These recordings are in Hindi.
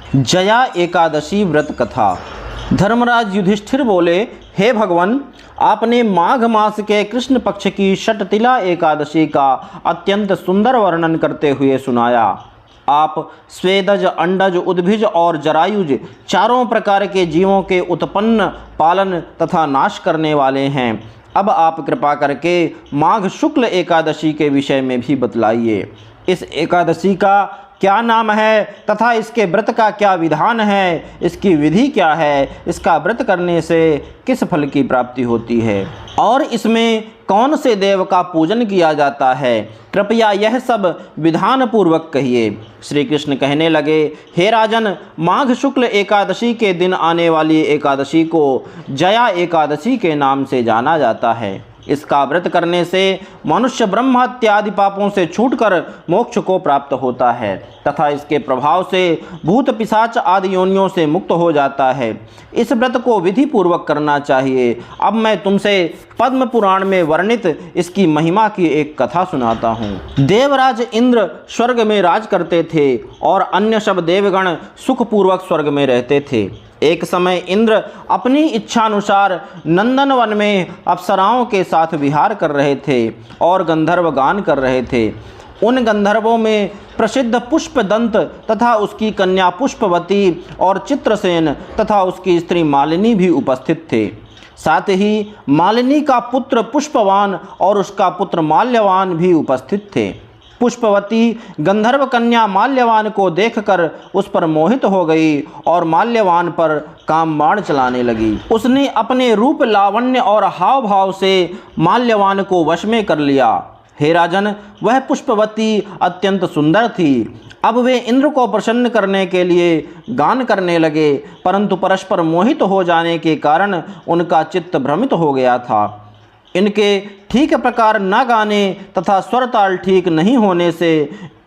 जया एकादशी व्रत कथा। धर्मराज युधिष्ठिर बोले, हे भगवान, आपने माघ मास के कृष्ण पक्ष की षटतिला एकादशी का अत्यंत सुंदर वर्णन करते हुए सुनाया। आप स्वेदज, अंडज, उद्भिज और जरायुज चारों प्रकार के जीवों के उत्पन्न, पालन तथा नाश करने वाले हैं। अब आप कृपा करके माघ शुक्ल एकादशी के विषय में भी बतलाइए। इस एकादशी का क्या नाम है तथा इसके व्रत का क्या विधान है, इसकी विधि क्या है, इसका व्रत करने से किस फल की प्राप्ति होती है और इसमें कौन से देव का पूजन किया जाता है, कृपया यह सब विधान पूर्वक कहिए। श्री कृष्ण कहने लगे, हे राजन, माघ शुक्ल एकादशी के दिन आने वाली एकादशी को जया एकादशी के नाम से जाना जाता है। इसका व्रत करने से मनुष्य ब्रह्म हत्या आदि पापों से छूटकर मोक्ष को प्राप्त होता है तथा इसके प्रभाव से भूत पिशाच आदि योनियों से मुक्त हो जाता है। इस व्रत को विधि पूर्वक करना चाहिए। अब मैं तुमसे पद्म पुराण में वर्णित इसकी महिमा की एक कथा सुनाता हूँ। देवराज इंद्र स्वर्ग में राज करते थे और अन्य सब देवगण सुखपूर्वक स्वर्ग में रहते थे। एक समय इंद्र अपनी इच्छानुसार नंदनवन में अप्सराओं के साथ विहार कर रहे थे और गंधर्व गान कर रहे थे। उन गंधर्वों में प्रसिद्ध पुष्पदंत तथा उसकी कन्या पुष्पवती और चित्रसेन तथा उसकी स्त्री मालिनी भी उपस्थित थे। साथ ही मालिनी का पुत्र पुष्पवान और उसका पुत्र माल्यवान भी उपस्थित थे। पुष्पवती गंधर्व कन्या माल्यवान को देखकर उस पर मोहित हो गई और माल्यवान पर काम बाण चलाने लगी। उसने अपने रूप, लावण्य और हाव भाव से माल्यवान को वश में कर लिया। हे राजन, वह पुष्पवती अत्यंत सुंदर थी। अब वे इंद्र को प्रसन्न करने के लिए गान करने लगे, परंतु परस्पर मोहित हो जाने के कारण उनका चित्त भ्रमित हो गया था। इनके ठीक प्रकार न गाने तथा स्वर ताल ठीक नहीं होने से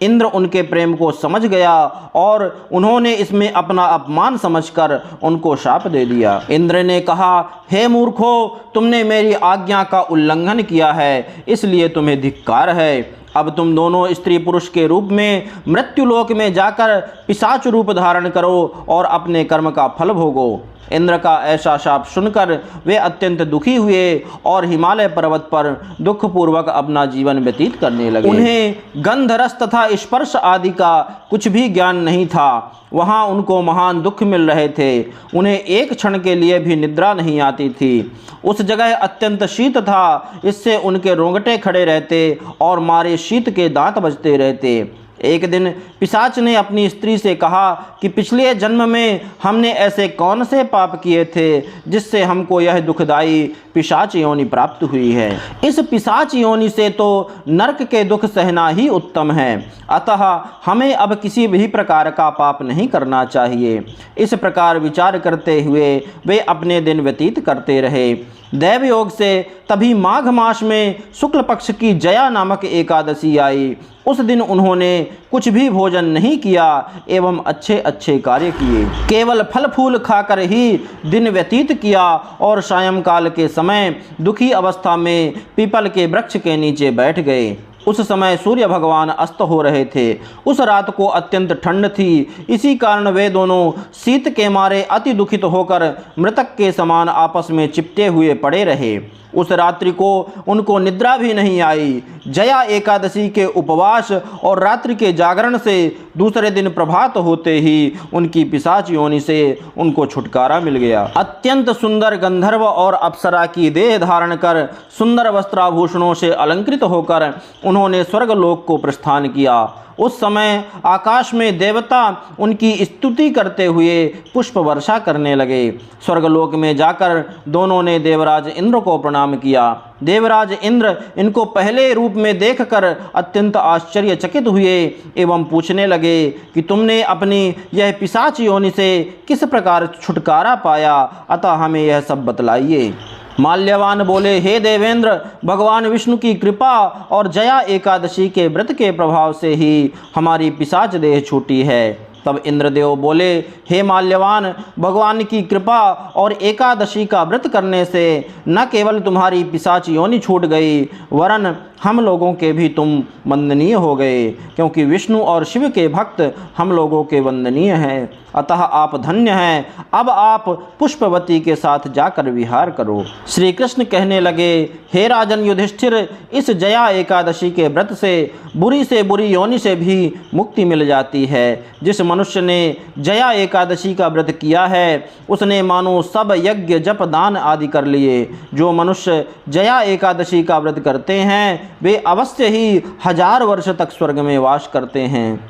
इंद्र उनके प्रेम को समझ गया और उन्होंने इसमें अपना अपमान समझकर उनको शाप दे दिया। इंद्र ने कहा, हे मूर्खो, तुमने मेरी आज्ञा का उल्लंघन किया है, इसलिए तुम्हें धिक्कार है। अब तुम दोनों स्त्री पुरुष के रूप में मृत्युलोक में जाकर पिशाच रूप धारण करो और अपने कर्म का फल भोगो। इंद्र का ऐसा शाप सुनकर वे अत्यंत दुखी हुए और हिमालय पर्वत पर दुखपूर्वक अपना जीवन व्यतीत करने लगे। उन्हें गंध, रस तथा स्पर्श आदि का कुछ भी ज्ञान नहीं था। वहाँ उनको महान दुख मिल रहे थे। उन्हें एक क्षण के लिए भी निद्रा नहीं आती थी। उस जगह अत्यंत शीत था, इससे उनके रोंगटे खड़े रहते और मारे शीत के दांत बजते रहते। एक दिन पिशाच ने अपनी स्त्री से कहा कि पिछले जन्म में हमने ऐसे कौन से पाप किए थे जिससे हमको यह दुखदाई पिशाच योनि प्राप्त हुई है। इस पिशाच योनि से तो नरक के दुख सहना ही उत्तम है, अतः हमें अब किसी भी प्रकार का पाप नहीं करना चाहिए। इस प्रकार विचार करते हुए वे अपने दिन व्यतीत करते रहे। दैव योग से तभी माघ मास में शुक्ल पक्ष की जया नामक एकादशी आई। उस दिन उन्होंने कुछ भी भोजन नहीं किया एवं अच्छे अच्छे कार्य किए। केवल फल फूल खाकर ही दिन व्यतीत किया और सायंकाल के समय दुखी अवस्था में पीपल के वृक्ष के नीचे बैठ गए। उस समय सूर्य भगवान अस्त हो रहे थे। उस रात को अत्यंत ठंड थी, इसी कारण वे दोनों शीत के मारे अति दुखित होकर मृतक के समान आपस में चिपटे हुए पड़े रहे। उस रात्रि को उनको निद्रा भी नहीं आई। जया एकादशी के उपवास और रात्रि के जागरण से दूसरे दिन प्रभात होते ही उनकी पिशाच योनि से उनको छुटकारा मिल गया। अत्यंत सुंदर गंधर्व और अप्सरा की देह धारण कर सुंदर वस्त्राभूषणों से अलंकृत होकर उन्होंने स्वर्गलोक को प्रस्थान किया। उस समय आकाश में देवता उनकी स्तुति करते हुए पुष्प वर्षा करने लगे। स्वर्गलोक में जाकर दोनों ने देवराज इंद्र को प्रणाम किया। देवराज इंद्र इनको पहले रूप में देखकर अत्यंत आश्चर्यचकित हुए एवं पूछने लगे कि तुमने अपनी यह पिशाच योनि से किस प्रकार छुटकारा पाया, अतः हमें यह सब बतलाइए। माल्यवान बोले, हे देवेंद्र, भगवान विष्णु की कृपा और जया एकादशी के व्रत के प्रभाव से ही हमारी पिशाच देह छूटी है। तब इंद्रदेव बोले, हे माल्यवान, भगवान की कृपा और एकादशी का व्रत करने से न केवल तुम्हारी पिशाच योनि छूट गई, वरन हम लोगों के भी तुम वंदनीय हो गए, क्योंकि विष्णु और शिव के भक्त हम लोगों के वंदनीय हैं। अतः आप धन्य हैं। अब आप पुष्पवती के साथ जाकर विहार करो। श्री कृष्ण कहने लगे, हे राजन युधिष्ठिर, इस जया एकादशी के व्रत से बुरी योनि से भी मुक्ति मिल जाती है। जिस मनुष्य ने जया एकादशी का व्रत किया है उसने मानो सब यज्ञ जप दान आदि कर लिए। जो मनुष्य जया एकादशी का व्रत करते हैं वे अवश्य ही 1000 वर्ष तक स्वर्ग में वास करते हैं।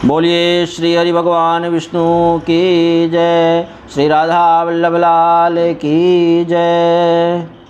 बोलिए श्री हरि भगवान विष्णु की जय, श्री राधा वल्लभ लाल की जय।